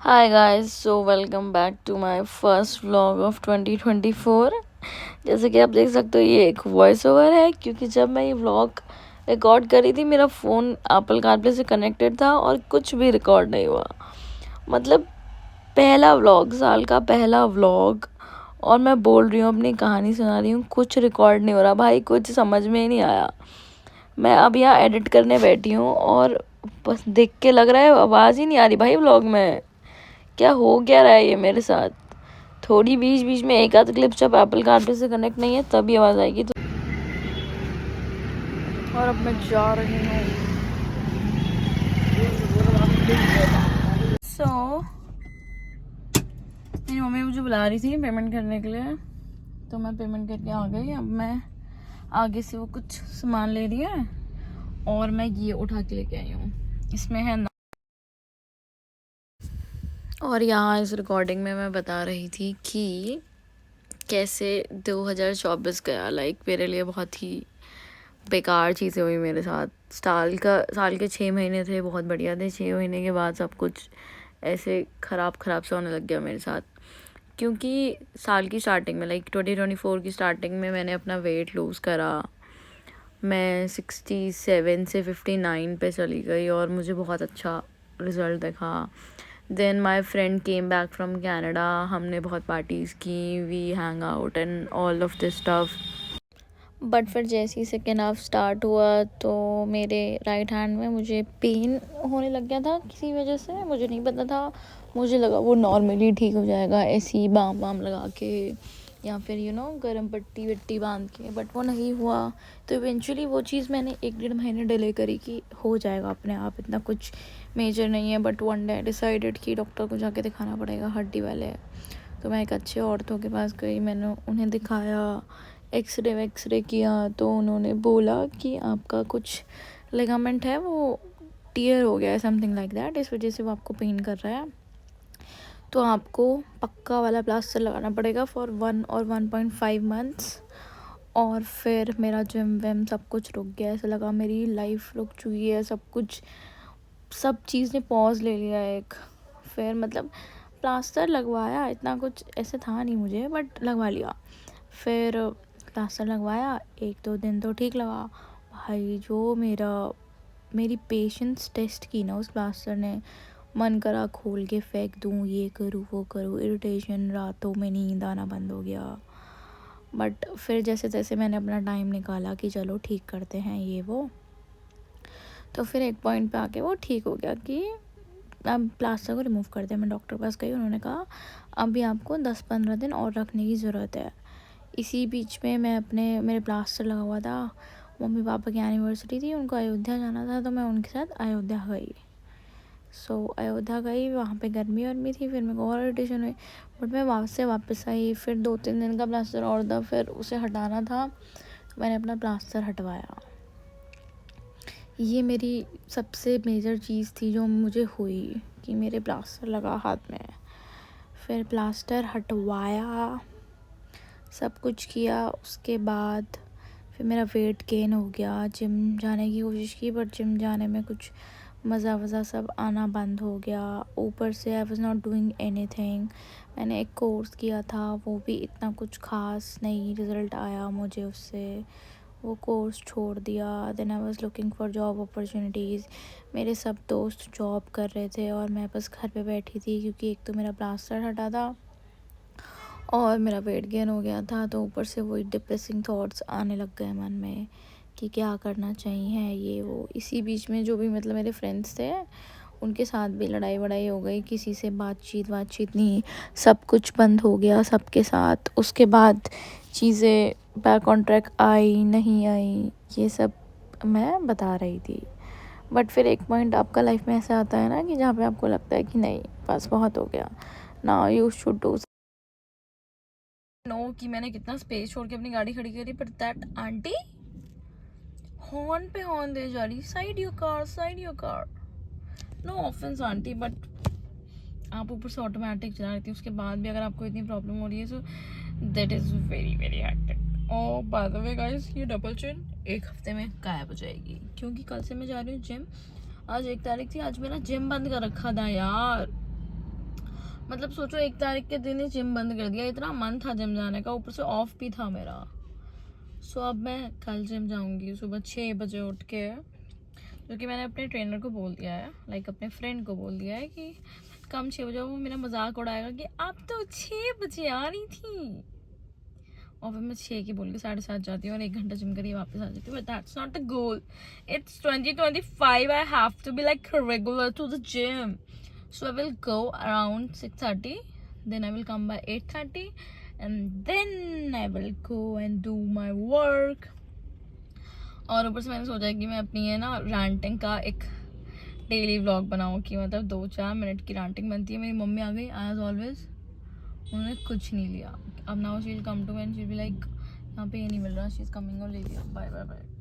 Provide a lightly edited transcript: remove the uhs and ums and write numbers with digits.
Hi guys, so welcome back to my first vlog of 2024। जैसे कि आप देख सकते हो ये एक वॉइस ओवर है क्योंकि जब मैं ये व्लॉग रिकॉर्ड करी थी मेरा फ़ोन एप्पल कारप्ले से कनेक्टेड था और कुछ भी रिकॉर्ड नहीं हुआ। मतलब पहला व्लॉग, साल का पहला व्लॉग, और मैं बोल रही हूँ अपनी कहानी सुना रही हूँ, कुछ रिकॉर्ड नहीं हो रहा भाई, कुछ समझ में ही नहीं आया। मैं अब यहाँ एडिट करने बैठी हूँ और बस देख के लग रहा है आवाज़ ही नहीं आ रही भाई व्लॉग में। क्या हो क्या रहा है ये मेरे साथ। थोड़ी बीच बीच में एक आध क्लिप जब एप्पल कारप्ले से कनेक्ट नहीं है तभी आवाज़ आएगी। तो और अब मैं जा रही हूँ। मेरी मम्मी मुझे बुला रही थी पेमेंट करने के लिए, तो मैं पेमेंट करके आ गई। अब मैं आगे से वो कुछ सामान ले रही है और मैं ये उठा के लेके आई हूँ। इसमें है ना। और यहाँ इस रिकॉर्डिंग में मैं बता रही थी कि कैसे 2024 गया। मेरे लिए बहुत ही बेकार चीज़ें हुई मेरे साथ। साल के 6 महीने थे, बहुत बढ़िया थे। 6 महीने के बाद सब कुछ ऐसे ख़राब से होने लग गया मेरे साथ। क्योंकि साल की स्टार्टिंग में 2024 की स्टार्टिंग में मैंने अपना वेट लूज़ करा। मैं 67 से 59 पे चली गई और मुझे बहुत अच्छा रिज़ल्ट दिखा। Then my friend came back from Canada. हमने बहुत पार्टीज़ की, we hang out and all of this stuff. But फिर जैसे ही सेकेंड हाफ स्टार्ट हुआ तो मेरे राइट हैंड में मुझे पेन होने लग गया था किसी वजह से, मुझे नहीं पता था। मुझे लगा वो नॉर्मली ठीक हो जाएगा ऐसे ही बाम वाम लगा के या फिर गर्म पट्टी वट्टी बांध के, बट वो नहीं हुआ। तो इवेंचुअली वो चीज़ मैंने 1-1.5 महीने डिले करी कि हो जाएगा अपने आप, इतना कुछ मेजर नहीं है। बट वन डे डिसाइडेड कि डॉक्टर को जाके दिखाना पड़ेगा, हड्डी वाले। तो मैं एक अच्छे औरतों के पास गई, मैंने उन्हें दिखाया, एक्सरे किया, तो उन्होंने बोला कि आपका कुछ लिगामेंट है वो टियर हो गया है, समथिंग लाइक दैट, इस वजह से वो आपको पेन कर रहा है। तो आपको पक्का वाला प्लास्टर लगाना पड़ेगा फॉर 1 और 1.5 मंथ्स। और फिर मेरा जिम विम सब कुछ रुक गया, ऐसा लगा मेरी लाइफ रुक चुकी है, सब कुछ, सब चीज़ ने पॉज ले लिया एक। फिर मतलब प्लास्टर लगवाया, इतना कुछ ऐसे था नहीं मुझे, बट लगवा लिया। फिर प्लास्टर लगवाया, 1-2 दिन तो ठीक लगा भाई। जो मेरी पेशेंस टेस्ट की ना उस प्लास्टर ने, मन करा खोल के फेंक दूँ, ये करूँ वो करूँ, इरिटेशन, रातों में नींद आना बंद हो गया। बट फिर जैसे तैसे मैंने अपना टाइम निकाला कि चलो ठीक करते हैं ये वो। तो फिर एक पॉइंट पे आके वो ठीक हो गया कि अब प्लास्टर को रिमूव कर दिया। मैं डॉक्टर के पास गई, उन्होंने कहा अभी आपको 10-15 दिन और रखने की ज़रूरत है। इसी बीच में मेरे प्लास्टर लगा हुआ था, मम्मी पापा की एनिवर्सरी थी, उनको अयोध्या जाना था, तो मैं उनके साथ अयोध्या गई। अयोध्या गई, वहाँ पे गर्मी वर्मी थी, फिर मेरे को और इरिटेशन हुई। बट मैं वापस आई। फिर 2-3 दिन का प्लास्टर और था, फिर उसे हटाना था, तो मैंने अपना प्लास्टर हटवाया। ये मेरी सबसे मेजर चीज़ थी जो मुझे हुई कि मेरे प्लास्टर लगा हाथ में। फिर प्लास्टर हटवाया, सब कुछ किया, उसके बाद फिर मेरा वेट गेन हो गया। जिम जाने की कोशिश की, बट जिम जाने में कुछ मज़ा वज़ा सब आना बंद हो गया। ऊपर से I was not doing anything. मैंने एक कोर्स किया था, वो भी इतना कुछ खास नहीं रिज़ल्ट आया मुझे उससे, वो कोर्स छोड़ दिया। Then I was looking for job opportunities. मेरे सब दोस्त जॉब कर रहे थे और मैं बस घर पे बैठी थी, क्योंकि एक तो मेरा प्लास्टर हटा था और मेरा वेट गेन हो गया था। तो ऊपर से वही डिप्रेसिंग थॉट्स आने लग गए मन में कि क्या करना चाहिए ये वो। इसी बीच में जो भी मतलब मेरे फ्रेंड्स थे उनके साथ भी लड़ाई वड़ाई हो गई, किसी से बातचीत नहीं, सब कुछ बंद हो गया सबके साथ। उसके बाद चीज़ें बैक ऑन ट्रैक आई नहीं आई, ये सब मैं बता रही थी। बट फिर एक पॉइंट आपका लाइफ में ऐसा आता है ना कि जहाँ पे आपको लगता है कि नहीं बस बहुत हो गया, now you should do know. कि मैंने कितना स्पेस छोड़ के अपनी गाड़ी खड़ी करी, पर दैट आंटी हॉर्न पे हॉर्न दे जा रही, side your car, side your car. No offence aunty, but आप ऊपर से ऑटोमेटिक चला रही थी, उसके बाद भी अगर आपको इतनी प्रॉब्लम हो रही है, so that is very very hectic. और बाय द वे गाइस, ये डबल चिन 1 हफ्ते में गायब हो जाएगी, क्योंकि कल से मैं जा रही हूँ जिम। आज 1 तारीख थी, आज मेरा जिम बंद कर रखा था यार। मतलब सोचो 1 तारीख के दिन ही जिम बंद कर दिया, इतना मन था जिम जाने का, ऊपर से ऑफ भी था मेरा। सो अब मैं कल जिम जाऊंगी सुबह 6 बजे उठ के, क्योंकि मैंने अपने ट्रेनर को बोल दिया है, लाइक अपने फ्रेंड को बोल दिया है कि कम 6 बजे। वो मेरा मजाक उड़ाएगा कि आप तो 6 बजे आ रही थी, और फिर मैं 6 की बोल के 7:30 जाती हूँ और 1 घंटा जिम करिए वापस आ जाती हूँ। But that's not the goal, it's 2025, I have to be like regular to the gym. So I will go around 6:30, then I will come by 8:30, and then I will go and do my work. और ऊपर से मैंने सोचा कि मैं अपनी है ना रैंटिंग का एक डेली व्लॉग बनाऊँ, कि मतलब 2-4 मिनट की रैंटिंग बनती है। मेरी मम्मी आ गई एज ऑलवेज, उन्होंने कुछ नहीं लिया। अब now she will come to me and she will be like यहाँ पे ये नहीं मिल रहा, शी इज कमिंग, और ले लिया, बाय बाय बाय।